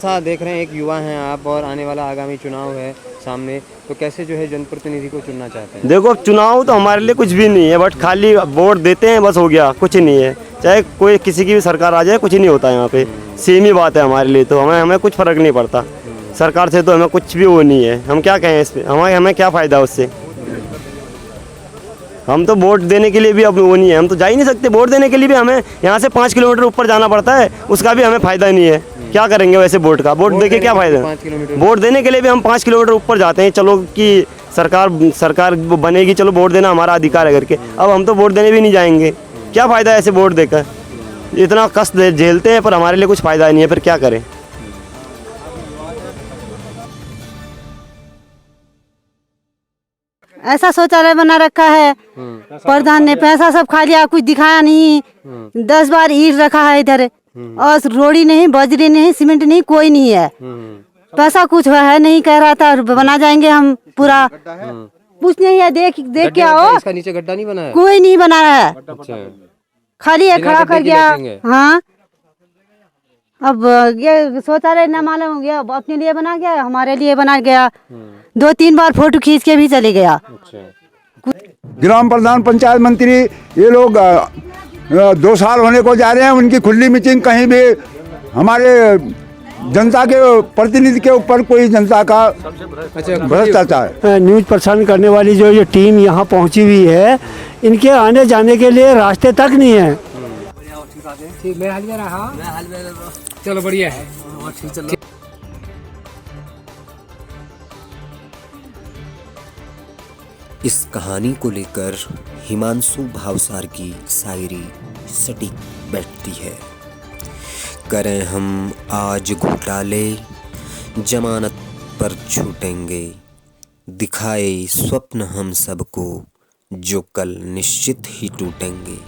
ऐसा देख रहे हैं, एक युवा हैं आप और आने वाला आगामी चुनाव है सामने, तो कैसे जो है जनप्रतिनिधि को चुनना चाहते हैं? देखो, चुनाव तो हमारे लिए कुछ भी नहीं है, बट खाली वोट देते हैं, बस हो गया, कुछ नहीं है। चाहे कोई किसी की भी सरकार आ जाए, कुछ नहीं होता यहाँ पे। सेम ही बात है हमारे लिए, तो हमें कुछ फ़र्क नहीं पड़ता। सरकार से तो हमें कुछ भी वो नहीं है। हम क्या कहें इस पर, हमें क्या फ़ायदा उससे। हम तो वोट देने के लिए भी अब वो नहीं है, हम तो जा ही नहीं सकते। वोट देने के लिए भी हमें यहाँ से 5 किलोमीटर ऊपर जाना पड़ता है, उसका भी हमें फ़ायदा नहीं है। क्या करेंगे वैसे वोट का? वोट दे के क्या फ़ायदा? 5 किलोमीटर वोट देने के लिए भी हम 5 किलोमीटर ऊपर जाते हैं। चलो कि सरकार वो बनेगी, चलो वोट देना हमारा अधिकार है करके। अब हम तो वोट देने भी नहीं जाएंगे, क्या फ़ायदा ऐसे वोट देकर? इतना कष्ट झेलते हैं पर हमारे लिए कुछ फ़ायदा नहीं है, फिर क्या करें। ऐसा शौचालय बना रखा है प्रधान ने, पैसा सब खा लिया, कुछ दिखाया नहीं। 10 बार ईंट रखा है इधर, और रोड़ी नहीं, बजरी नहीं, सीमेंट नहीं, कोई नहीं है। पैसा कुछ है नहीं, कह रहा था बना जाएंगे हम पूरा, कुछ नहीं है। देख के आओ, इसका नीचे गड्ढा नहीं बना है? कोई नहीं बना है, अच्छा, खाली है, खड़ा कर गया। बैठेंगे। हाँ, अब ये शौचालय न मालूम हो गया, अपने लिए बना गया, हमारे लिए बना गया। 2-3 बार फोटो खींच के भी चले गया। अच्छा। ग्राम प्रधान, पंचायत मंत्री, ये लोग 2 साल होने को जा रहे हैं। उनकी खुली मीटिंग कहीं भी हमारे जनता के प्रतिनिधि के ऊपर कोई जनता का भ्रष्टाचार। न्यूज़ प्रसारण करने वाली जो ये टीम यहाँ पहुँची हुई है, इनके आने जाने के लिए रास्ते तक नहीं है। चलो बढ़िया है। इस कहानी को लेकर हिमांशु भावसार की शायरी सटीक बैठती है। करें हम आज घोटाले, जमानत पर छूटेंगे, दिखाए स्वप्न हम सबको जो कल निश्चित ही टूटेंगे।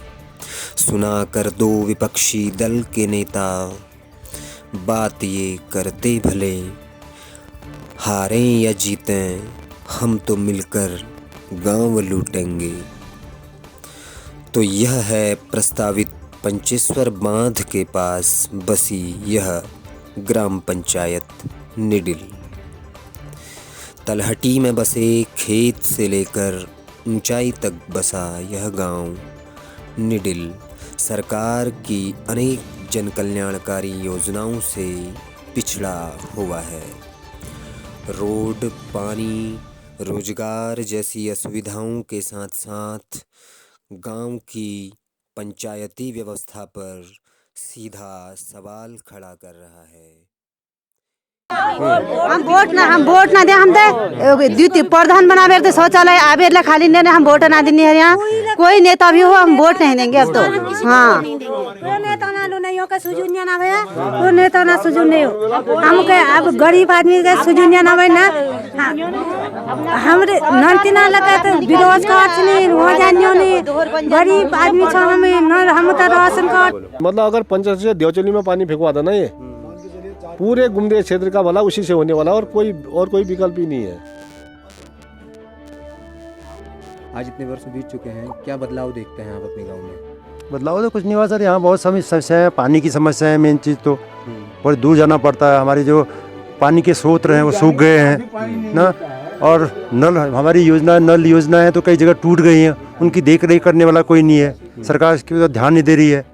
सुना कर दो विपक्षी दल के नेता, बात ये करते भले, हारें या जीतें हम तो मिलकर गांव लूटेंगे। तो यह है प्रस्तावित पंचेश्वर बांध के पास बसी यह ग्राम पंचायत निडिल। तलहटी में बसे खेत से लेकर ऊंचाई तक बसा यह गांव निडिल सरकार की अनेक जनकल्याणकारी योजनाओं से पिछड़ा हुआ है। रोड, पानी, रोजगार जैसी असुविधाओं के साथ साथ गांव की पंचायती व्यवस्था पर सीधा सवाल खड़ा कर रहा है। हम वोट ना दे, हम दे द्वितीय प्रधान बनावे तो शौचालय आवे ला खाली ने हम वोट ना देनी है। यहाँ कोई नेता भी हो, हम वोट नहीं देंगे अब तो। हाँ, नेता ना लो नहीं हो का सुजुनिया ना भैया, वो नेता ना सुजुन नहीं हो। हम के अब गरीब आदमी के सुजुनिया ना भई ना, हमरे नंती ना लगा तो बेरोजगार छनी हो जानियो नहीं, गरीब आदमी छ हम तो राशन कार्ड। मतलब अगर पंचायत से देवचली में पानी फेंकवा देना, ये पूरे गुमदे क्षेत्र का भला उसी से होने वाला, और कोई विकल्प ही नहीं है। आज इतने वर्ष बीत चुके हैं, क्या बदलाव देखते हैं आप अपने गांव में? बदलाव तो कुछ नहीं हुआ सर, यहाँ बहुत समस्या है। पानी की समस्या है मेन चीज़, तो बहुत दूर जाना पड़ता है। हमारे जो पानी के स्रोत रहे हैं वो सूख गए हैं ना, और नल, हमारी नल योजना है तो कई जगह टूट गई हैं, उनकी देख रेख करने वाला कोई नहीं है। सरकार इसकी तरफ ध्यान नहीं दे रही है,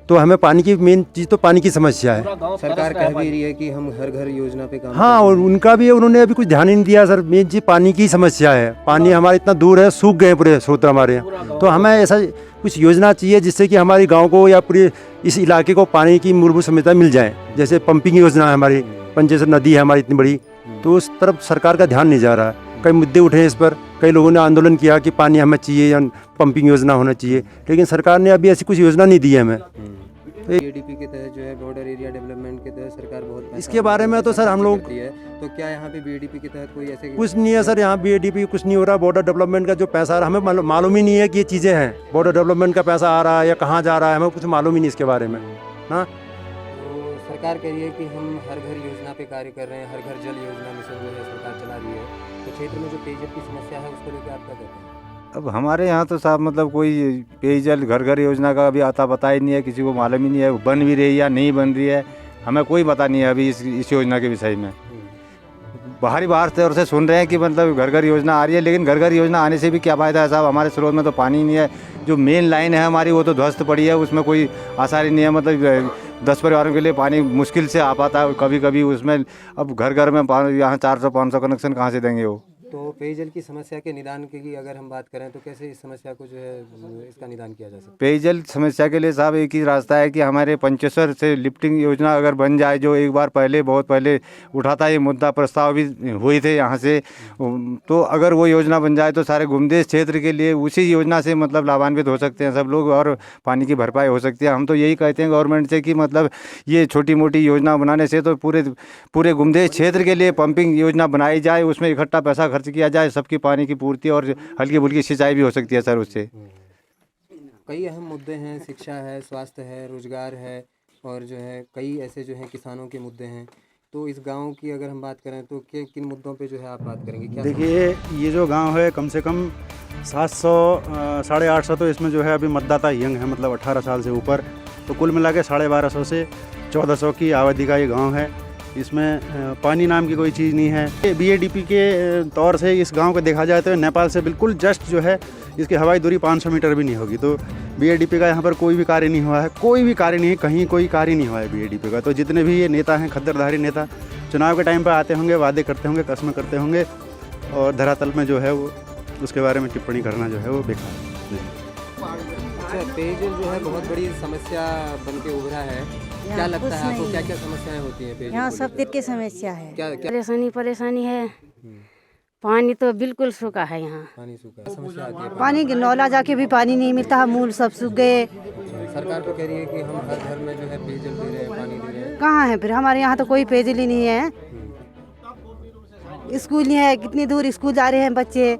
तो हमें पानी की मेन चीज़ तो पानी की समस्या है। सरकार कह भी रही है कि हम हर घर योजना पे काम हाँ, और उनका भी, उन्होंने अभी कुछ ध्यान ही नहीं दिया सर। मेन चीज़ पानी की समस्या है। पानी हमारा इतना दूर है, सूख गए पूरे स्रोत हमारे यहाँ, तो हमें ऐसा कुछ योजना चाहिए जिससे कि हमारे गांव को या पूरे इस इलाके को पानी की मूलभूत सुविधा मिल जाए। जैसे पंपिंग योजना है हमारी, पंचेश्वर नदी है हमारी इतनी बड़ी, तो उस तरफ सरकार का ध्यान नहीं जा रहा है। कई मुद्दे उठे हैं इस पर, कई लोगों ने आंदोलन किया कि पानी हमें चाहिए या पंपिंग योजना होना चाहिए, लेकिन सरकार ने अभी ऐसी कुछ योजना नहीं दी है हमें। बीडीपी के तहत जो है बॉर्डर एरिया डेवलपमेंट के तहत सरकार बहुत इसके बारे में तो सर हम लोग, तो क्या यहाँ पे बीडीपी के तहत कोई ऐसे कुछ नहीं है सर, यहाँ बीडीपी कुछ नहीं हो रहा। बॉर्डर डेवलपमेंट का जो पैसा आ रहा है हमें मालूम ही नहीं है कि ये चीज़ें हैं। बॉर्डर डेवलपमेंट का पैसा आ रहा है या कहाँ जा रहा है, हमें कुछ मालूम ही नहीं इसके बारे में। हाँ, तो सरकार कह रही है कि हम हर घर योजना पे कार्य कर रहे हैं, हर घर जल योजना मिशन जो है सरकार चला रही है, तो क्षेत्र में जो पेयजल की समस्या है उसको लेकर आप क्या कहते हैं? अब हमारे यहाँ तो साहब मतलब कोई पेयजल घर घर योजना का अभी आता पता ही नहीं है, किसी को मालूम ही नहीं है बन भी रही है या नहीं बन रही है, हमें कोई पता नहीं है अभी इस योजना के विषय में। बाहर तौर से सुन रहे हैं कि मतलब घर घर योजना आ रही है, लेकिन घर घर योजना आने से भी क्या फ़ायदा है साहब? हमारे स्रोत में तो पानी नहीं है। जो मेन लाइन है हमारी वो तो ध्वस्त पड़ी है, उसमें कोई आसानी नहीं है। मतलब 10 परिवारों के लिए पानी मुश्किल से आ पाता है कभी कभी उसमें। अब घर घर में यहाँ 400-500 कनेक्शन कहाँ से देंगे वो? तो पेयजल की समस्या के निदान की अगर हम बात करें तो कैसे इस समस्या को जो है इसका निदान किया जा सकता है? पेयजल समस्या के लिए साहब एक ही रास्ता है कि हमारे पंचेश्वर से लिफ्टिंग योजना अगर बन जाए, जो एक बार पहले बहुत पहले उठा था ये मुद्दा, प्रस्ताव भी हुए थे यहाँ से, तो अगर वो योजना बन जाए तो सारे गुमदेश क्षेत्र के लिए उसी योजना से मतलब लाभान्वित हो सकते हैं सब लोग और पानी की भरपाई हो सकती है। हम तो यही कहते हैं गवर्नमेंट से कि मतलब ये छोटी मोटी योजना बनाने से तो पूरे गुमदेश क्षेत्र के लिए पंपिंग योजना बनाई जाए, उसमें इकट्ठा पैसा खर्च किया जाए, सबकी पानी की पूर्ति और हल्की फुल्की सिंचाई भी हो सकती है सर उससे। कई अहम मुद्दे हैं, शिक्षा है, स्वास्थ्य है, रोजगार है और जो है कई ऐसे जो हैं किसानों के मुद्दे हैं। तो इस गांव की अगर हम बात करें तो किन मुद्दों पे जो है आप बात करेंगे? क्या देखिए, ये जो गांव है कम से कम 700 850 तो इसमें जो है अभी मतदाता यंग है, मतलब 18 साल से ऊपर। तो कुल मिला के 1250 से 1400 की आबादी का ये गांव है। इसमें पानी नाम की कोई चीज़ नहीं है। बीएडीपी के तौर से इस गांव को देखा जाए तो नेपाल से बिल्कुल जस्ट जो है इसकी हवाई दूरी 500 मीटर भी नहीं होगी। तो बीएडीपी का यहाँ पर कोई भी कार्य नहीं हुआ है, कोई भी कार्य नहीं है, कहीं कोई कार्य नहीं हुआ है बीएडीपी का। तो जितने भी ये नेता हैं, खद्दरधारी नेता, चुनाव के टाइम पर आते होंगे, वादे करते होंगे, कस्में करते होंगे और धरातल में जो है वो उसके बारे में टिप्पणी करना जो है वो बेकार है। अच्छा, पेयजल जो है बहुत बड़ी समस्या बन के उभरा है, क्या लगता है आपको? क्या क्या समस्याएं होती हैं पेयजल? यहाँ सब तरह की समस्या है। क्या परेशानी है। पानी तो बिल्कुल सूखा है यहाँ। पानी सूखा है, समस्या आती है। पानी की नौला जाके भी पानी नहीं मिलता है, मूल सब सूख गए। सरकार तो कह रही है कि हम हर घर में जो है पेयजल दे रहे हैं, पानी दे रहे हैं। कहाँ है फिर? हमारे यहाँ तो कोई पेयजल ही नहीं है। स्कूल नहीं है, कितनी दूर स्कूल जा रहे हैं बच्चे।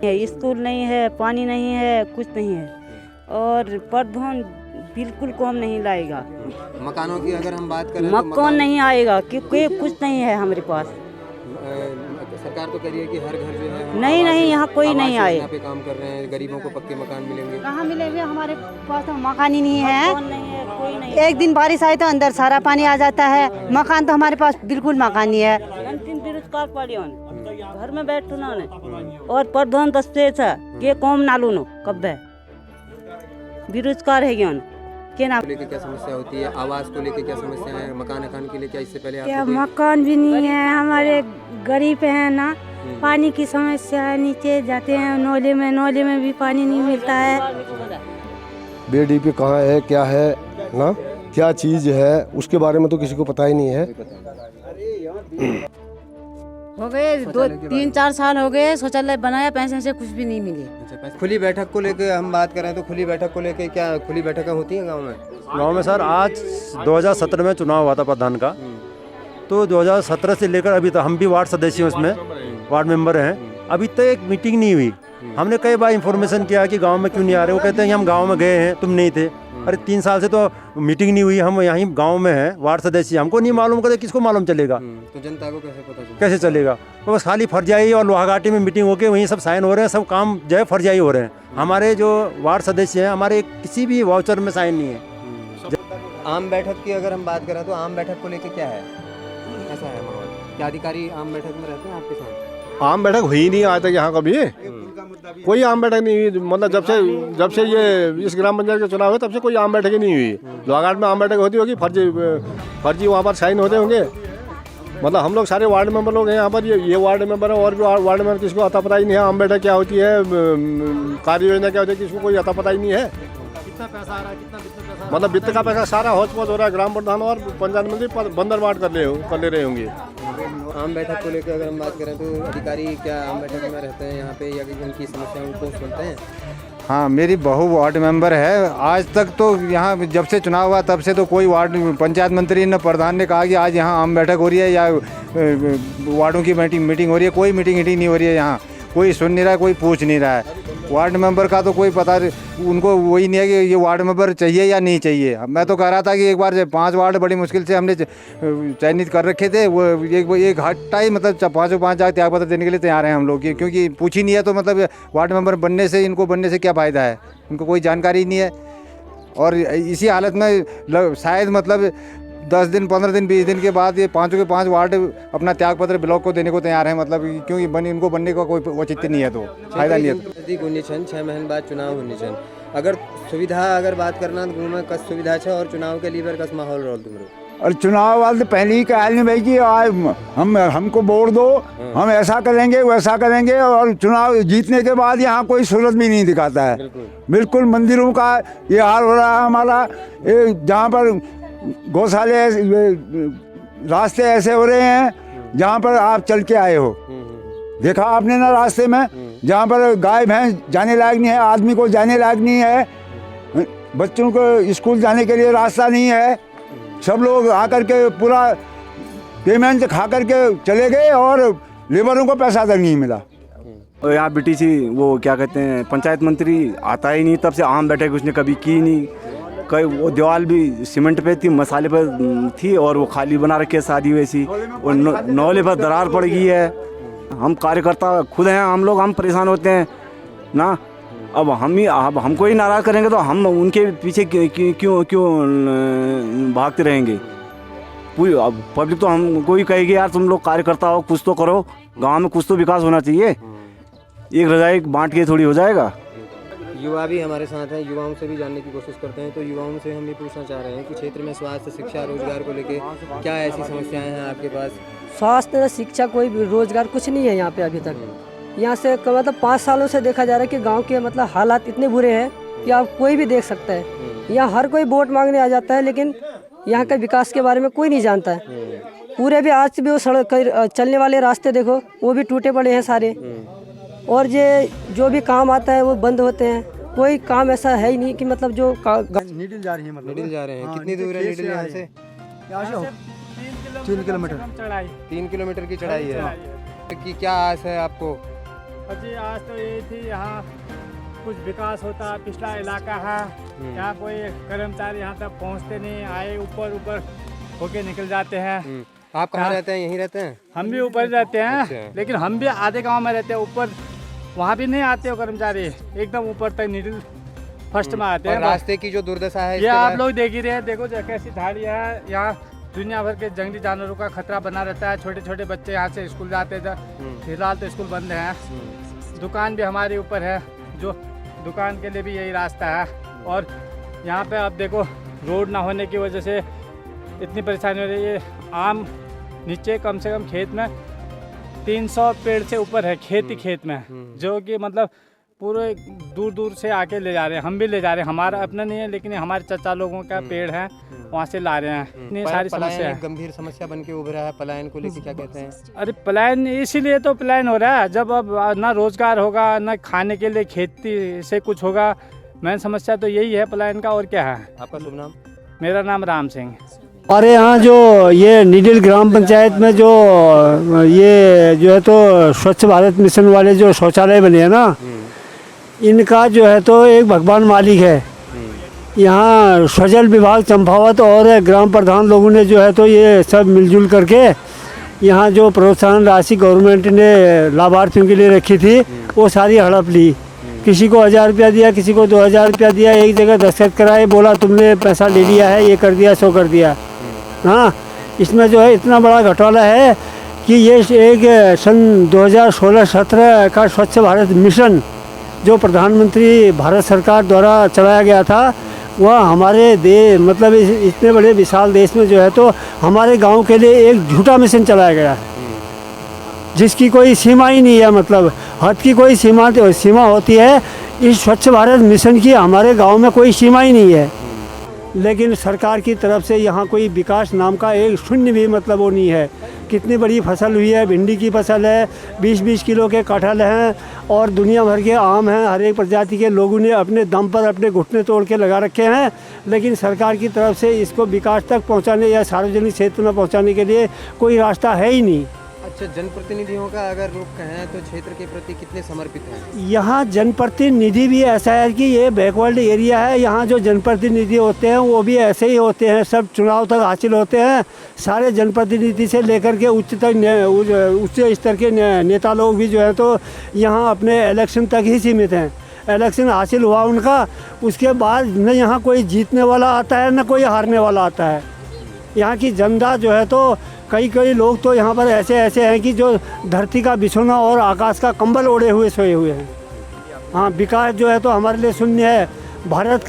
स्कूल नहीं है, पानी नहीं है, कुछ नहीं है और प्रदूषण बिल्कुल कम नहीं लाएगा। मकानों की अगर हम बात करें मकान नहीं आएगा क्योंकि कुछ नहीं है हमारे पास। सरकार तो कह रही है कि हर घर जो है नहीं यहाँ कोई नहीं आए। यहाँ पे काम कर रहे हैं, गरीबों को पक्के मकान मिलेंगे। कहाँ मिलेंगे? हमारे पास तो मकान ही नहीं है। कोई नहीं। एक दिन बारिश आए तो अंदर सारा पानी आ जाता है। मकान तो हमारे पास बिल्कुल मकान नहीं है। बेरोजगार पड़े घर में बैठो ना और प्रधान दस्ते ये कौम नालू नो कब है बेरोजगार है के नाम लेके क्या समस्या होती है? आवास को लेके क्या समस्या है? मकान के लिए क्या इससे पहले क्या मकान भी नहीं है? हमारे गरीब है ना, पानी की समस्या है। नीचे जाते हैं नौले में भी पानी नहीं मिलता है। बीएडीपी कहाँ है, क्या है ना, क्या चीज़ है उसके बारे में तो किसी को पता ही नहीं है। हो गए 2-3-4 साल हो गए, शौचालय बनाया, पैसे से कुछ भी नहीं मिले। खुली बैठक को लेके हम बात करें तो खुली बैठक को लेके क्या खुली बैठकें होती हैं गांव में? गांव में सर आज 2017 में चुनाव हुआ था प्रधान का, तो 2017 से लेकर अभी तक हम भी वार्ड सदस्य हैं, उसमें वार्ड मेंबर हैं। अभी तक एक मीटिंग नहीं हुई। हमने कई बार इन्फॉर्मेशन किया कि गांव में क्यों नहीं आ रहे। वो कहते हैं कि हम गांव में गए हैं, तुम नहीं थे। अरे 3 साल से तो मीटिंग नहीं हुई, हम यहीं गांव में हैं, वार्ड सदस्य, हमको नहीं मालूम, कहते किसको मालूम चलेगा? तो जनता को कैसे पता चलेगा? कैसे चलेगा? तो बस खाली फर्जियाई और लोहाघाटी में मीटिंग होके वहीं सब साइन हो रहे हैं, सब काम जो है फर्जियाई हो रहे हैं। हमारे जो वार्ड सदस्य हैं, हमारे किसी भी वाउचर में साइन नहीं है। आम बैठक की अगर हम बात करें तो आम बैठक को लेके क्या है, ऐसा है माहौल? क्या अधिकारी आम बैठक में रहते हैं आपके साथ? आम बैठक हुई नहीं आज तक यहाँ कभी, कोई आम बैठक नहीं हुई। मतलब जब से ये इस ग्राम पंचायत का चुनाव है तब से कोई आम बैठक ही नहीं हुई। लोहाघाट में आम बैठक होती होगी, फर्जी वहाँ पर साइन होते होंगे। मतलब हम लोग सारे वार्ड मेंबर लोग हैं यहाँ पर, ये वार्ड मेंबर है और भी वार्ड मेंबर, किसको अता पता ही नहीं है आम बैठक क्या होती है, कार्य योजना क्या होती है, किसको कोई अता पता ही नहीं है। कितना पैसा आ रहा है, कितना मतलब वित्त का पैसा सारा हौच पौच हो रहा है। ग्राम प्रधान और पंचायत मंत्री बंदर बांट कर ले रहे होंगे। आम बैठक को लेकर अगर हम बात करें तो अधिकारी क्या आम बैठक में रहते हैं यहाँ पे या उनकी समस्याओं को सुनते हैं? हाँ, मेरी बहू वार्ड मेंबर है। आज तक तो यहाँ जब से चुनाव हुआ तब से तो कोई वार्ड पंचायत मंत्री न प्रधान ने कहा कि आज यहाँ आम बैठक हो रही है या वार्डों की मीटिंग हो रही है। कोई मीटिंग नहीं हो रही है यहाँ, कोई सुन नहीं रहा है, कोई पूछ नहीं रहा है। वार्ड मेंबर का तो कोई पता, उनको वही नहीं है कि ये वार्ड मेंबर चाहिए या नहीं चाहिए। मैं तो कह रहा था कि एक बार 5 वार्ड बड़ी मुश्किल से हमने चयनित कर रखे थे, वो एक हट्टा ही मतलब 5 जाग त्यागपत्र देने के लिए तैयार हैं हम लोग, क्योंकि पूछी नहीं है। तो मतलब वार्ड मेंबर बनने से, इनको बनने से क्या फ़ायदा है? इनको कोई जानकारी नहीं है। और इसी हालत में शायद मतलब 10 दिन 15 दिन 20 दिन के बाद ये 5 के 5 वार्ड अपना त्यागपत्र ब्लॉक को देने को तैयार है, मतलब क्योंकि इनको बनने का कोई औचित्य नहीं है, तो फायदा नहीं है। नजदीक होनी छन 6 महीने बाद चुनाव होनी छन। अगर सुविधा अगर बात करना तो में कस सुविधा है और चुनाव के लिए कस माहौल रोल तुम और चुनाव वाले तो पहले ही कहा नहीं भाई कि आज हमको वोट दो, हम ऐसा करेंगे वैसा करेंगे, और चुनाव जीतने के बाद यहाँ कोई सूरत भी नहीं दिखाता है। बिल्कुल मंदिरों का ये हाल हो रहा है हमारा। जहाँ पर गौशाले रास्ते ऐसे हो रहे हैं जहाँ पर आप चल के आए हो, देखा आपने ना रास्ते में, जहाँ पर गाय भैंस जाने लायक नहीं है, आदमी को जाने लायक नहीं है, बच्चों को स्कूल जाने के लिए रास्ता नहीं है। सब लोग आकर के पूरा पेमेंट खा करके चले गए और लेबरों को पैसा तक नहीं मिला। और यहाँ BTC वो क्या कहते हैं पंचायत मंत्री आता ही नहीं, तब से आम बैठे उसने कभी की नहीं। कई वो दीवार भी सीमेंट पे थी, मसाले पर थी, और वो खाली बना रखी है शादी वैसी, और नौले पर दरार पड़ गई है। हम कार्यकर्ता खुद हैं, हम लोग हम परेशान होते हैं ना। अब हमको ही नाराज़ करेंगे तो हम उनके पीछे क्यों भागते रहेंगे। पूरी अब पब्लिक तो हमको ही कहेगी यार तुम लोग कार्यकर्ता हो, कुछ तो करो, गांव में कुछ तो विकास होना चाहिए। एक रजाई बांट के थोड़ी हो जाएगा। युवा भी हमारे साथ हैं, युवाओं से भी जानने की कोशिश करते हैं। तो युवाओं से हम ये पूछना चाह रहे हैं कि क्षेत्र में स्वास्थ्य, शिक्षा, रोजगार को लेके क्या ऐसी समस्याएं हैं आपके पास? स्वास्थ्य, शिक्षा, कोई भी रोजगार कुछ नहीं है यहाँ पे अभी तक। यहाँ से मतलब 5 सालों से देखा जा रहा है कि गांव के मतलब हालात इतने बुरे हैं कि आप कोई भी देख सकता है। यहाँ हर कोई वोट मांगने आ जाता है, लेकिन यहाँ के विकास के बारे में कोई नहीं जानता है। पूरे भी आज भी वो सड़क चलने वाले रास्ते देखो वो भी टूटे पड़े हैं सारे, और जो भी काम आता है वो बंद होते हैं। कोई काम ऐसा है ही नहीं कि मतलब जो नीडिल जा रही है, मतलब नीडिल जा रहे हैं। कितनी दूर है नीडिल यहाँ से? 3 किलोमीटर 3 किलोमीटर की चढ़ाई है। कि क्या आस है आपको? जी आज तो ये थी यहाँ कुछ विकास होता। पिछला इलाका है, यहाँ कोई कर्मचारी यहाँ तक पहुँचते नहीं, आए ऊपर होके निकल जाते हैं। आप कहाँ रहते हैं? यहीं रहते हैं? हम भी ऊपर रहते हैं। अच्छा। लेकिन हम भी आधे गांव में रहते हैं, ऊपर वहाँ भी नहीं आते हो कर्मचारी, एकदम ऊपर तक नीडिल फर्स्ट में आते हैं। रास्ते की जो दुर्दशा है ये आप लोग देख ही रहे हैं। देखो कैसी झाड़ियाँ है, यहाँ दुनिया भर के जंगली जानवरों का खतरा बना रहता है। छोटे छोटे बच्चे यहाँ से स्कूल जाते हैं, फिलहाल तो स्कूल बंद है। दुकान भी हमारे ऊपर है, जो दुकान के लिए भी यही रास्ता है। और यहाँ पे आप देखो रोड ना होने की वजह से इतनी परेशानी हो रही है। आम नीचे कम से कम खेत में 300 पेड़ से ऊपर है, खेत में, जो कि मतलब पूरे दूर दूर से आके ले जा रहे हैं। हम भी ले जा रहे हैं, हमारा अपना नहीं है, लेकिन हमारे चाचा लोगों का पेड़ है, वहाँ से ला रहे हैं। इतनी सारी समस्या है, गंभीर समस्या बन के उभरा है। पलायन को लेकर क्या कहते हैं? अरे पलायन इसीलिए तो पलायन हो रहा है, जब अब ना रोजगार होगा, ना खाने के लिए खेती से कुछ होगा। मेन समस्या तो यही है पलायन का, और क्या है। आपका शुभ नाम? मेरा नाम राम सिंह। और यहाँ जो ये नीडिल ग्राम पंचायत में जो ये जो है तो स्वच्छ भारत मिशन वाले जो शौचालय बने हैं ना, इनका जो है तो एक भगवान मालिक है। यहाँ स्वजल विभाग चंपावत और ग्राम प्रधान लोगों ने जो है तो ये सब मिलजुल करके यहाँ जो प्रोत्साहन राशि गवर्नमेंट ने लाभार्थियों के लिए रखी थी वो सारी हड़प ली। किसी को 1000 रुपया दिया, किसी को 2000 रुपया दिया, एक जगह दस्तखत कराए, बोला तुमने पैसा ले लिया है, ये कर दिया, सो कर दिया। हाँ, इसमें जो है इतना बड़ा घोटाला है कि ये एक सन 2016-17 का स्वच्छ भारत मिशन जो प्रधानमंत्री भारत सरकार द्वारा चलाया गया था, वह हमारे मतलब इतने बड़े विशाल देश में जो है तो हमारे गांव के लिए एक झूठा मिशन चलाया गया है, जिसकी कोई सीमा ही नहीं है। मतलब हद की कोई सीमा होती है। इस स्वच्छ भारत मिशन की हमारे गांव में कोई सीमा ही नहीं है, लेकिन सरकार की तरफ से यहाँ कोई विकास नाम का एक शून्य भी मतलब वो नहीं है। कितनी बड़ी फसल हुई है, भिंडी की फसल है, 20-20 किलो के कटहल हैं, और दुनिया भर के आम हैं। हर एक प्रजाति के लोगों ने अपने दम पर अपने घुटने तोड़ के लगा रखे हैं, लेकिन सरकार की तरफ से इसको विकास तक पहुंचाने या सार्वजनिक क्षेत्र में पहुंचाने के लिए कोई रास्ता है ही नहीं। अच्छा, जनप्रतिनिधियों का अगर रुख कहें तो क्षेत्र के प्रति कितने समर्पित हैं? यहाँ जनप्रतिनिधि भी ऐसा है कि ये बैकवर्ड एरिया है। यहाँ जो जनप्रतिनिधि होते हैं वो भी ऐसे ही होते हैं, सब चुनाव तक हासिल होते हैं। सारे जनप्रतिनिधि से लेकर के उच्च स्तर के नेता लोग भी जो है तो यहाँ अपने इलेक्शन तक ही सीमित हैं। इलेक्शन हासिल हुआ उनका, उसके बाद न यहाँ कोई जीतने वाला आता है न कोई हारने वाला आता है। यहाँ की जनता जो है तो कई लोग तो यहाँ पर ऐसे हैं कि जो धरती का बिछोना और आकाश का कंबल ओढ़े हुए सोए हुए हैं। हाँ, विकास जो है तो हमारे लिए शून्य है। भारत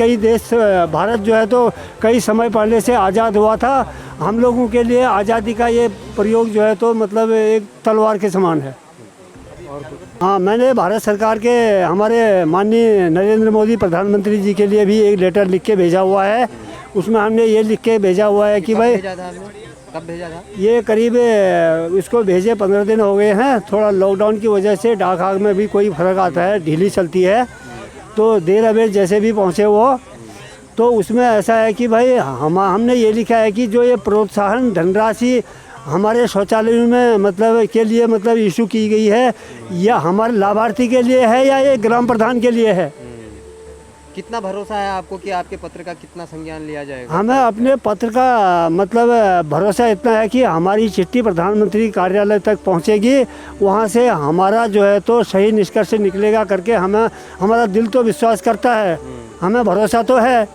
जो है तो कई समय पहले से आज़ाद हुआ था। हम लोगों के लिए आज़ादी का ये प्रयोग जो है तो मतलब एक तलवार के समान है। हाँ, मैंने भारत सरकार के हमारे माननीय नरेंद्र मोदी प्रधानमंत्री जी के लिए भी एक लेटर लिख के भेजा हुआ है। उसमें हमने ये लिख के भेजा हुआ है कि भाई कब भेजा था? ये करीब इसको भेजे 15 दिन हो गए हैं। थोड़ा लॉकडाउन की वजह से डाक में भी कोई फ़र्क आता है, ढीली चलती है, तो देर अबेर जैसे भी पहुँचे वो, तो उसमें ऐसा है कि भाई हमने ये लिखा है कि जो ये प्रोत्साहन धनराशि हमारे शौचालयों में मतलब के लिए मतलब इशू की गई है, या हमारे लाभार्थी के लिए है या ये ग्राम प्रधान के लिए है। कितना भरोसा है आपको कि आपके पत्र का कितना संज्ञान लिया जाएगा? हमें अपने पत्र का मतलब भरोसा इतना है कि हमारी चिट्ठी प्रधानमंत्री कार्यालय तक पहुंचेगी, वहां से हमारा जो है तो सही निष्कर्ष निकलेगा करके हमारा दिल तो विश्वास करता है, हमें भरोसा तो है।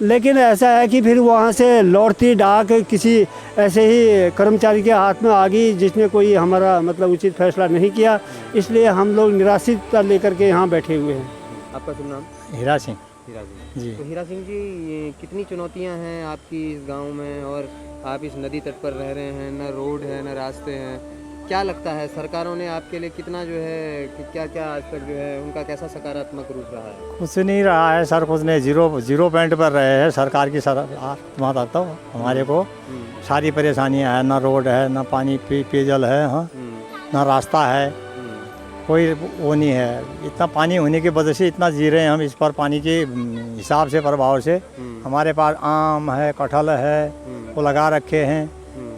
लेकिन ऐसा है कि फिर वहाँ से लौटती डाक किसी ऐसे ही कर्मचारी के हाथ में आ गई जिसने कोई हमारा मतलब उचित फैसला नहीं किया, इसलिए हम लोग निराशित लेकर के यहाँ बैठे हुए हैं। आपका शुभ नाम? हीरा सिंह जी। तो हीरा सिंह जी, ये कितनी चुनौतियाँ हैं आपकी इस गांव में, और आप इस नदी तट पर रह रहे हैं, न रोड है न रास्ते हैं, क्या लगता है सरकारों ने आपके लिए कितना जो है कि क्या आज तक जो है उनका कैसा सकारात्मक रूप रहा है? कुछ नहीं रहा है सर, कुछ नहीं, जीरो पॉइंट पर रहे हैं सरकार की। वहाँ तक तो हमारे को सारी परेशानियाँ हैं, ना रोड है, ना पानी पेयजल है, हाँ, ना रास्ता है, कोई वो नहीं है। इतना पानी होने की वजह से इतना जी रहे हैं हम, इस पर पानी के हिसाब से प्रभाव से। हमारे पास आम है, कटहल है, वो लगा रखे हैं।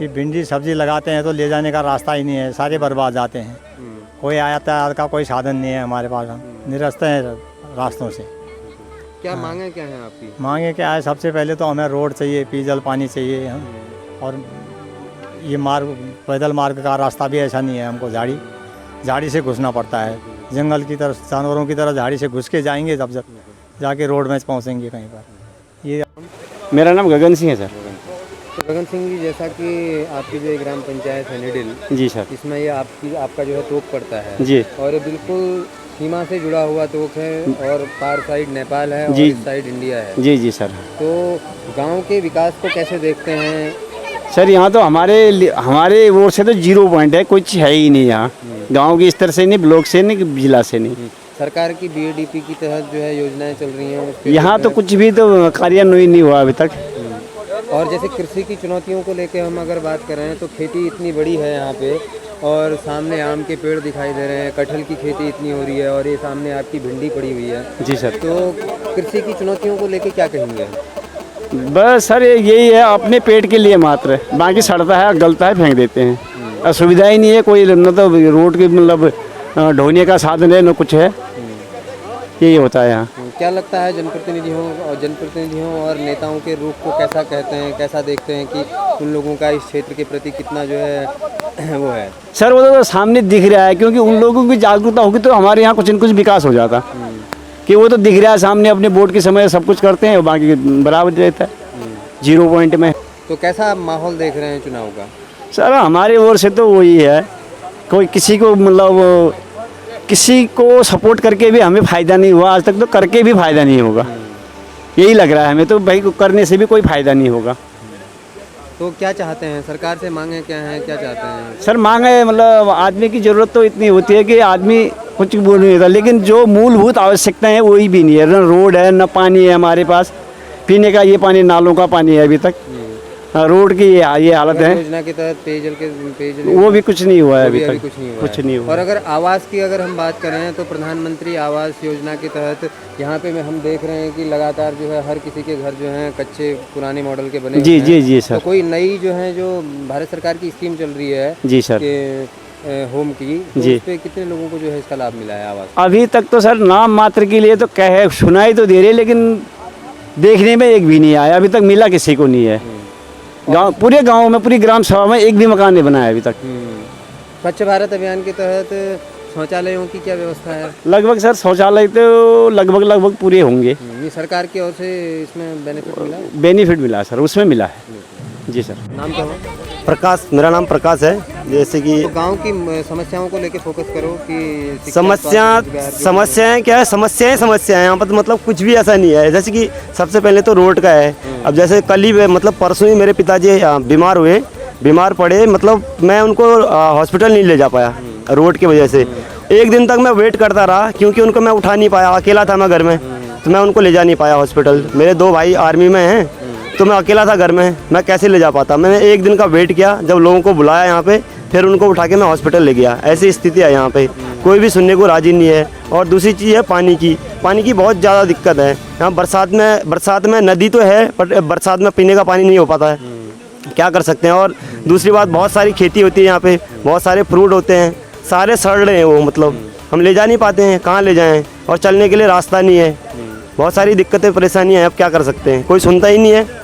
ये भिंडी सब्जी लगाते हैं तो ले जाने का रास्ता ही नहीं है, सारे बर्बाद जाते हैं। कोई यातायात का कोई साधन नहीं है हमारे पास, हम निरस्त हैं रास्तों से। क्या मांगे क्या हैं आपकी? मांगे क्या है, सबसे पहले तो हमें रोड चाहिए, पेयजल पानी चाहिए, हम, और ये पैदल मार्ग का रास्ता भी ऐसा नहीं है, हमको झाड़ी से घुसना पड़ता है, जंगल की तरफ, जानवरों की तरह झाड़ी से घुस के जाएंगे तब जब जाके रोड में पहुंचेंगे कहीं पर। ये मेरा नाम गगन सिंह है सर। तो गगन सिंह जी, जैसा कि आपकी जो ग्राम पंचायत है निडिल, जी सर, इसमें ये आपका जो है तोक पड़ता है जी, और बिल्कुल सीमा से जुड़ा हुआ तोक है, और पार साइड नेपाल है और इस साइड इंडिया है। जी सर। तो गांव के विकास को कैसे देखते हैं सर? यहाँ तो हमारे ओर से तो 0 पॉइंट है, कुछ है ही नहीं यहाँ, गांव के स्तर से नहीं, ब्लॉक से नहीं, जिला से नहीं। सरकार की बीएडीपी के तहत जो है योजनाएं चल रही हैं, यहाँ तो कुछ भी तो कार्यान्वयन नहीं हुआ अभी तक। और जैसे कृषि की चुनौतियों को लेकर हम अगर बात करें तो खेती इतनी बड़ी है यहाँ पे, और सामने आम के पेड़ दिखाई दे रहे हैं, कटहल की खेती इतनी हो रही है, और ये सामने आपकी भिंडी पड़ी हुई है। जी सर। तो कृषि की चुनौतियों को लेकर क्या कहेंगे? बस सर यही है, अपने पेट के लिए मात्र, बाकी सड़ता है, गलता है, फेंक देते हैं। असुविधा ही नहीं है कोई, न तो रोड के मतलब ढोने का साधन है, न कुछ है, यही होता है यहाँ। क्या लगता है जनप्रतिनिधियों और नेताओं के रूप को कैसा कहते हैं, कैसा देखते हैं कि उन लोगों का इस क्षेत्र के प्रति कितना जो है वो है? सर वो तो सामने दिख रहा है, क्योंकि उन लोगों की जागरूकता होगी तो हमारे यहाँ कुछ न कुछ विकास हो जाता, कि वो तो दिख रहा है सामने, अपने वोट के समय सब कुछ करते हैं, बाकी बराबर रहता है 0 पॉइंट में। तो कैसा माहौल देख रहे हैं चुनाव का? सर हमारे ओर से तो वही है, कोई किसी को मतलब किसी को सपोर्ट करके भी हमें फ़ायदा नहीं हुआ आज तक, तो करके भी फ़ायदा नहीं होगा, यही लग रहा है हमें तो भाई, करने से भी कोई फ़ायदा नहीं होगा। तो क्या चाहते हैं, सरकार से मांगे क्या हैं, क्या चाहते हैं? सर मांगे मतलब आदमी की ज़रूरत तो इतनी होती है कि आदमी कुछ बोल नहीं देता, लेकिन जो मूलभूत आवश्यकताएं हैं वही भी नहीं है, न रोड है, न पानी है हमारे पास, पीने का ये पानी नालों का पानी है अभी तक, रोड की ये हालत है। योजना के तहत पेयजल वो भी कुछ नहीं हुआ है अभी तक, कुछ नहीं हुआ। और अगर आवास की अगर हम बात करें तो प्रधानमंत्री आवास योजना के तहत यहाँ पे हम देख रहे हैं कि लगातार जो है हर किसी के घर जो हैं कच्चे पुराने मॉडल के बने जी जी जी सर। तो कोई नई जो है जो भारत सरकार की स्कीम चल रही है जी सर होम की, तो जी, उस पे कितने लोगों को जो है इसका लाभ मिला है आवास? अभी तक तो सर नाम मात्र के लिए तो कहे सुनाई तो दे रहे, लेकिन देखने में एक भी नहीं आया अभी तक, मिला किसी को नहीं है। गाँव पूरे गाँव में, पूरी ग्राम सभा में एक भी मकान नहीं बनाया अभी तक। स्वच्छ भारत अभियान के तहत शौचालयों की क्या व्यवस्था है? लगभग सर शौचालय तो लगभग पूरे होंगे। ये सरकार की ओर से इसमें बेनिफिट मिला है? बेनिफिट मिला है सर, उसमें मिला है जी सर। नाम क्या हो? प्रकाश, मेरा नाम प्रकाश है। जैसे कि तो गांव की समस्याओं को लेकर फोकस करो कि शिक्षा, समस्याएं क्या है, समस्याएं यहाँ पर तो मतलब कुछ भी ऐसा नहीं है। जैसे कि सबसे पहले तो रोड का है। अब जैसे कल ही मतलब परसों ही मेरे पिताजी बीमार पड़े, मतलब मैं उनको हॉस्पिटल नहीं ले जा पाया रोड की वजह से। एक दिन तक मैं वेट करता रहा क्योंकि उनको मैं उठा नहीं पाया, अकेला था मैं घर में, तो मैं उनको ले जा नहीं पाया हॉस्पिटल। मेरे 2 भाई आर्मी में हैं, तो मैं अकेला था घर में, मैं कैसे ले जा पाता। मैंने एक दिन का वेट किया, जब लोगों को बुलाया यहाँ पे, फिर उनको उठा के मैं हॉस्पिटल ले गया। ऐसी स्थिति है यहाँ पे, कोई भी सुनने को राजी नहीं है। और दूसरी चीज़ है पानी की बहुत ज़्यादा दिक्कत है यहाँ। बरसात में नदी तो है, पर बरसात में पीने का पानी नहीं हो पाता है, क्या कर सकते हैं। और दूसरी बात, बहुत सारी खेती होती है यहाँ पे, बहुत सारे फ्रूट होते हैं, सारे सड़ रहे हैं वो, मतलब हम ले जा नहीं पाते हैं, कहाँ ले जाएं। और चलने के लिए रास्ता नहीं है, बहुत सारी दिक्कतें परेशानियाँ हैं। अब क्या कर सकते हैं, कोई सुनता ही नहीं है।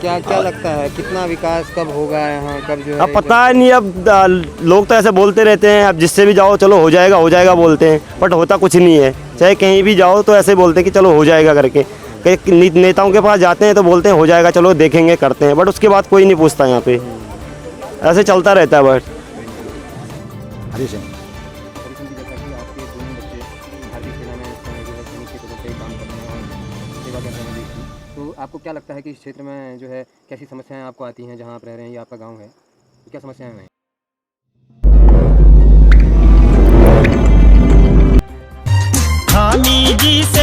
क्या लगता है कितना विकास कब होगा यहाँ, कब जो है? अब पता नहीं, अब लोग तो ऐसे बोलते रहते हैं, अब जिससे भी जाओ चलो हो जाएगा बोलते हैं, बट होता कुछ नहीं है। चाहे कहीं भी जाओ तो ऐसे बोलते हैं कि चलो हो जाएगा करके। कई नेताओं के पास जाते हैं तो बोलते हैं हो जाएगा, चलो देखेंगे, करते हैं, बट उसके बाद कोई नहीं पूछता यहाँ पे, ऐसे चलता रहता है बट। हरी सिंह जैसा कि आपके दोनों बच्चे भारतीय सेना में जो है सैनिक के पदों पे काम करते हैं और सेवा करते हैं देश की, तो आपको क्या लगता है कि इस क्षेत्र में जो है कैसी समस्याएं आपको आती हैं? जहां आप रह रहे हैं, ये आपका गांव है, तो क्या समस्याएं हैं? हामी जी से